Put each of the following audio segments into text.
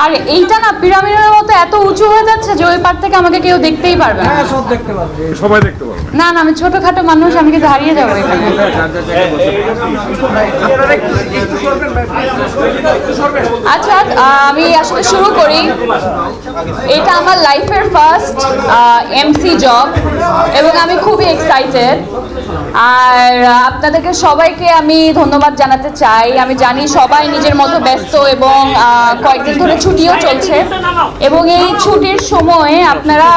আর এইটা না পিরামিডের মতো এত উঁচু হয়ে যাচ্ছে যে ওই পার থেকে আমাকে কেউ দেখতেই পারবে না। সব দেখতে পারবে, সবাই দেখতে পারবে। না না, আমি ছোটখাটো মানুষ, আমি কিন্তু হারিয়ে যাবো এখানে। আচ্ছা, আমি আসলে শুরু করি। এটা আমার লাইফের ফার্স্ট এমসি জব এবং আমি খুবই এক্সাইটেড। আর আপনাদেরকে সবাইকে আমি ধন্যবাদ জানাতে চাই। আমি জানি সবাই নিজের মতো ব্যস্ত এবং কয়েকদিন ধরে ছুটিও চলছে, এবং এই ছুটির সময়ে আপনারা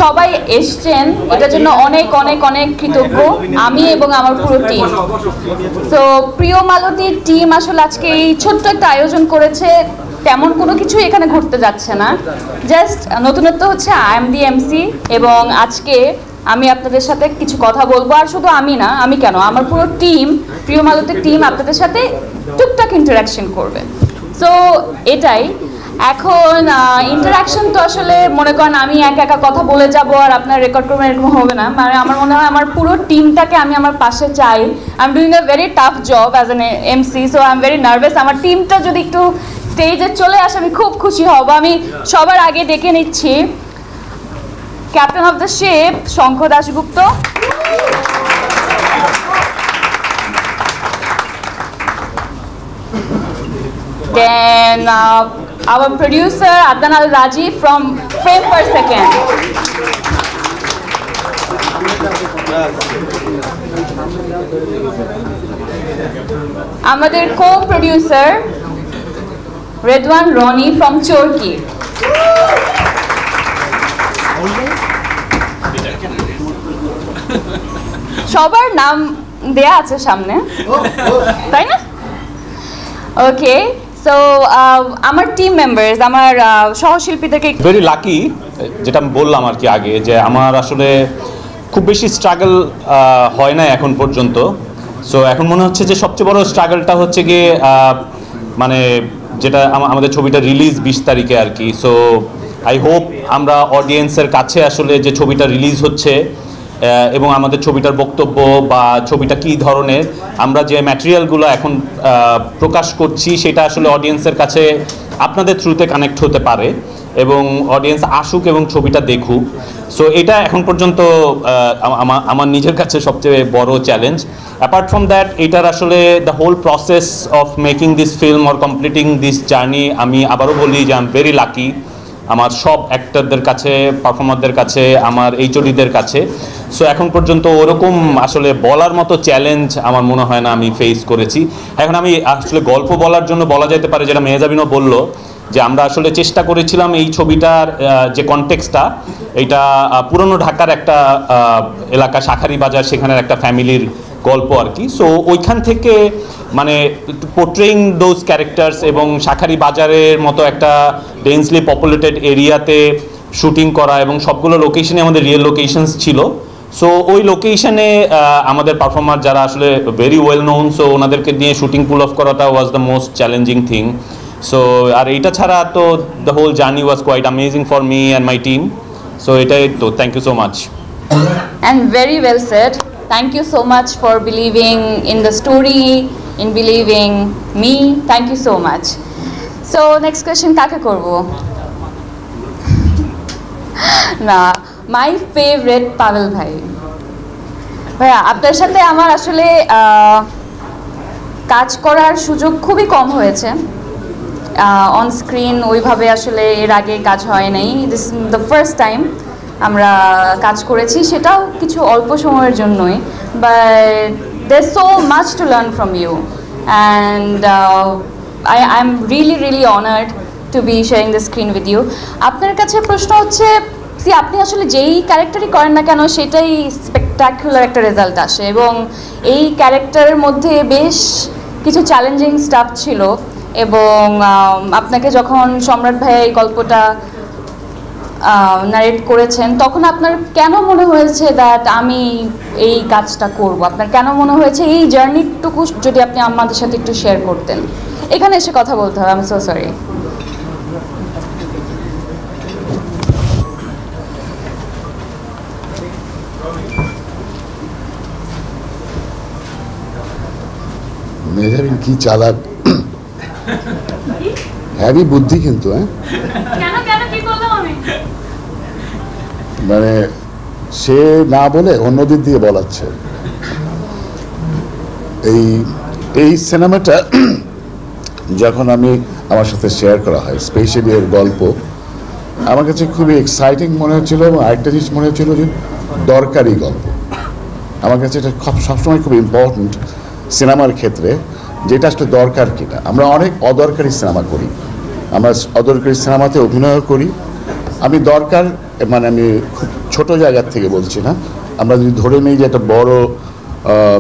সবাই এসছেন, এটার জন্য অনেক অনেক অনেক কৃতজ্ঞ আমি এবং আমার পুরো টিম। তো প্রিয় মালতীর টিম আসলে আজকে এই ছোট্ট একটা আয়োজন করেছে। তেমন কোনো কিছুই এখানে ঘটতে যাচ্ছে না, জাস্ট নতুনত্ব হচ্ছে আই এম দি এমসি, এবং আজকে আমি আপনাদের সাথে কিছু কথা বলবো। আর শুধু আমি না, আমি কেন, আমার পুরো টিম, প্রিয় মালতীর টিম আপনাদের সাথে টুকটাক ইন্টারাকশন করবে। সো এটাই। এখন ইন্টারাকশন তো আসলে মনে করেন আমি একা একা কথা বলে যাব আর আপনার রেকর্ড করবেন, এরকম হবে না। মানে আমার মনে হয় আমার পুরো টিমটাকে আমি আমার পাশে চাই। I am doing a very tough job as an MC, so I am very nervous. আমার টিমটা যদি একটু স্টেজে চলে আসে আমি খুব খুশি হব। আমি সবার আগে ডেকে নিচ্ছি captain of the ship Shankha Dasgupta, then our producer Adnan Al Raji from Frame Per Second, আমাদের co-producer Redwan Roni from Chorki, সবার নাম দেয়া আছে সামনে, তাই না? ওকে, সো আমার টিম মেম্বার্স, আমার সহশিল্পীদেরকে ভেরি লাকি, যেটা আমি বললাম আর কি আগে, যে আমার আসলে খুব বেশি স্ট্রাগল হয় না এখন পর্যন্ত। সো এখন মনে হচ্ছে যে সবচেয়ে বড় স্ট্রাগলটা হচ্ছে গিয়ে মানে যেটা আমাদের ছবিটা রিলিজ 20 তারিখে আর কি। সো আই হোপ আমরা অডিয়েন্সের কাছে আসলে যে ছবিটা রিলিজ হচ্ছে এবং আমাদের ছবিটার বক্তব্য বা ছবিটা কী ধরনের, আমরা যে ম্যাটেরিয়ালগুলো এখন প্রকাশ করছি সেটা আসলে অডিয়েন্সের কাছে আপনাদের থ্রুতে কানেক্ট হতে পারে এবং অডিয়েন্স আসুক এবং ছবিটা দেখুক। সো এটা এখন পর্যন্ত আমার নিজের কাছে সবচেয়ে বড় চ্যালেঞ্জ। অ্যাপার্ট ফ্রম দ্যাট, এটার আসলে the whole process of making this film or completing this journey, আমি আবারও বলি যে আই এম ভেরি লাকি আমার সব অ্যাক্টরদের কাছে, পারফর্মারদের কাছে, আমার এইচওডিদের কাছে। সো এখন পর্যন্ত ওরকম আসলে বলার মতো চ্যালেঞ্জ আমার মনে হয় না আমি ফেস করেছি। এখন আমি আসলে গল্প বলার জন্য বলা যেতে পারে, যেটা মেহজাবিনও বলল, যে আমরা আসলে চেষ্টা করেছিলাম এই ছবিটার যে কনটেক্সটটা, এটা পুরনো ঢাকার একটা এলাকা শাঁখারি বাজার, সেখানের একটা ফ্যামিলির গল্প আর কি। সো ওইখান থেকে মানে পোর্ট্রেইং দোজ ক্যারেক্টার্স এবং শাঁখারি বাজারের মতো একটা ডেন্সলি পপুলেটেড এরিয়াতে শুটিং করা, এবং সবগুলো লোকেশনে আমাদের রিয়েল লোকেশনস ছিল। সো ওই লোকেশনে আমাদের পারফর্মার যারা আসলে ভেরি ওয়েল নোন, সো ওনাদেরকে নিয়ে শুটিং পুল অফ করাটা was the most challenging thing. So আর এইটা ছাড়া তো the whole journey was quite amazing for me and my team. So এটাই তো, thank you so much. And very well said. Thank you so much for believing in the story, in believing me. Thank you so much. So next question কাকে করব? না, my favorite Pavel ভাই। ভাইয়া, আপনার সাথে আমার আসলে কাজ করার সুযোগ খুবই কম হয়েছে। অন স্ক্রিন ওইভাবে আসলে এর আগে কাজ হয় নাই। This is the first time আমরা কাজ করেছি, সেটাও কিছু অল্প সময়ের জন্যই। But there so much to learn from you, and I am really honoured to be sharing the screen with you. আপনার কাছে প্রশ্ন হচ্ছে, আপনি আসলে যেই ক্যারেক্টারই করেন না কেন সেটাই স্পেকটাকুলার একটা রেজাল্ট আসে, এবং এই ক্যারেক্টারের মধ্যে বেশ কিছু চ্যালেঞ্জিং স্টাফ ছিল। এবং আপনাকে যখন সম্রাট ভাইয়া এই গল্পটা নারেট করেছেন, তখন আপনার কেন মনে হয়েছে দ্যাট আমি এই কাজটা করব? আপনার কেন মনে হয়েছে? এই জার্নিটুকু যদি আপনি আমাদের সাথে একটু শেয়ার করতেন। এখানে এসে কথা বলতে হবে, I am so sorry. Mehjabin কি চালাক! হ্যাভি বুদ্ধি কিন্তু, মানে সে না বলে অন্যদের দিয়ে বলাচ্ছে। এই সিনেমাটা যখন আমার সাথে শেয়ার করা হয়, স্পেশালি এর গল্প, আমার কাছে খুবই এক্সাইটিং মনে হচ্ছিল এবং আরেকটা জিনিস মনে হচ্ছিল যে দরকারি গল্প। আমার কাছে এটা সবসময় খুব ইম্পর্ট্যান্ট সিনেমার ক্ষেত্রে, যেটা আসলে দরকার কিনা। আমরা অনেক অদরকারি সিনেমা করি, আমরা অদরকারি সিনেমাতে অভিনয় করি। আমি দরকার মানে আমি খুব ছোটো জায়গার থেকে বলছি না, আমরা যদি ধরে নিই যে একটা বড়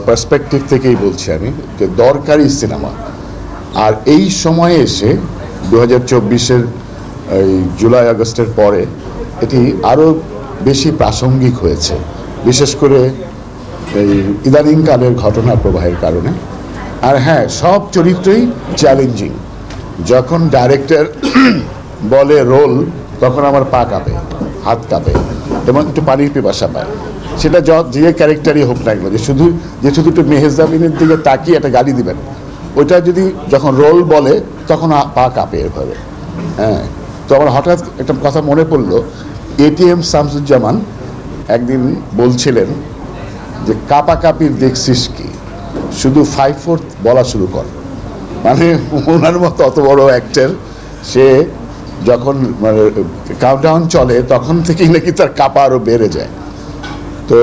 পার্সপেক্টিভ থেকেই বলছি আমি, যে দরকারি সিনেমা। আর এই সময়ে এসে 2024-এর এই জুলাই আগস্টের পরে এটি আরও বেশি প্রাসঙ্গিক হয়েছে, বিশেষ করে এই ইদানিংকালের ঘটনা প্রবাহের কারণে। আর হ্যাঁ, সব চরিত্রই চ্যালেঞ্জিং। যখন ডাইরেক্টর বলে রোল, তখন আমার পা কাঁপে, হাত কাঁপে এবং একটু পানির পিপাসা পায়। সেটা যে ক্যারেক্টারই হোক না এগুলো, যে শুধু একটু মেহজাবিনের দিকে তাকিয়ে একটা গালি দিবেন, ওইটা যদি যখন রোল বলে তখন পা কাঁপে এভাবে। হ্যাঁ, তো আমার হঠাৎ একটা কথা মনে পড়লো, ATM শামসুজ্জামান একদিন বলছিলেন যে কাপাকাপির দেখছিস কি, শুধু 5/4 বলা শুরু কর। মানে ওনার মতো অত বড় অ্যাক্টর, সে যখন মানে কাউন্টডাউন চলে তখন থেকেই নাকি তার কাপা আরও বেড়ে যায়। তো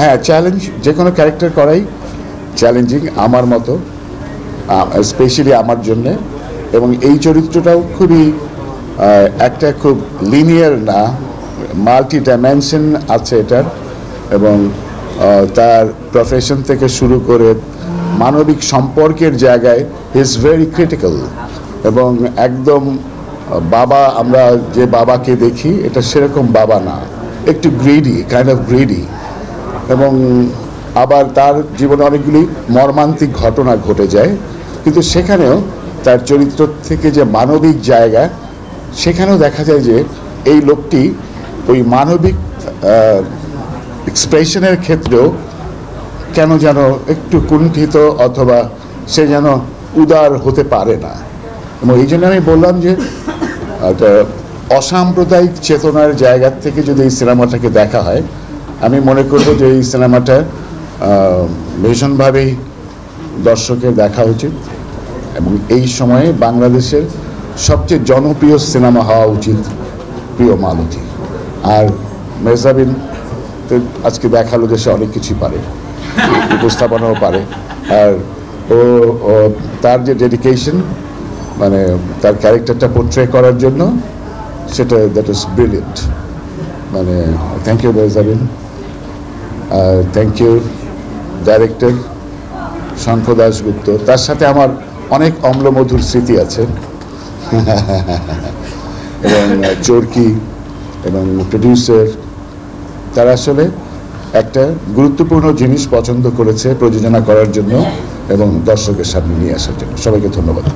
হ্যাঁ, চ্যালেঞ্জ যে কোনো ক্যারেক্টার করাই চ্যালেঞ্জিং আমার মতো, স্পেশালি আমার জন্যে। এবং এই চরিত্রটাও খুবই একটা খুব লিনিয়ার না, মাল্টি ডাইমেনশন আছে এটার। এবং তার প্রফেশন থেকে শুরু করে মানবিক সম্পর্কের জায়গায় হি ইজ ভেরি ক্রিটিক্যাল। এবং একদম বাবা, আমরা যে বাবাকে দেখি এটা সেরকম বাবা না, একটু গ্রিডি, কাইন্ড অফ গ্রিডি। এবং আবার তার জীবনে অনেকগুলি মর্মান্তিক ঘটনা ঘটে যায়, কিন্তু সেখানেও তার চরিত্র থেকে যে মানবিক জায়গা, সেখানেও দেখা যায় যে এই লোকটি ওই মানবিক এক্সপ্রেশনের ক্ষেত্রেও কেন যেন একটু কুণ্ঠিত, অথবা সে যেন উদার হতে পারে না। এবং এই জন্য আমি বললাম যে একটা অসাম্প্রদায়িক চেতনার জায়গা থেকে যদি এই সিনেমাটাকে দেখা হয়, আমি মনে করব যে এই সিনেমাটা ভীষণভাবেই দর্শকের দেখা উচিত। এবং এই সময়ে বাংলাদেশের সবচেয়ে জনপ্রিয় সিনেমা হওয়া উচিত প্রিয় মালতী। আর মেহজাবিন তো আজকে দেখালো যে সে অনেক কিছুই পারে, উপস্থাপনাও পারে। আর ও তার যে ডেডিকেশন, মানে তার ক্যারেক্টারটা পোর্ট্রে করার জন্য, সেটা দ্যাট ইজ ব্রিলিয়েন্ট। মানে thank you Mehjabin, thank you director Shankha Dasgupta. তার সাথে আমার অনেক অম্লমধুর স্মৃতি আছে এবং চরকি এবং প্রডিউসার, তারা আসলে একটা গুরুত্বপূর্ণ জিনিস পছন্দ করেছে প্রযোজনা করার জন্য এবং দর্শকের সামনে নিয়ে আসার জন্য। সবাইকে ধন্যবাদ।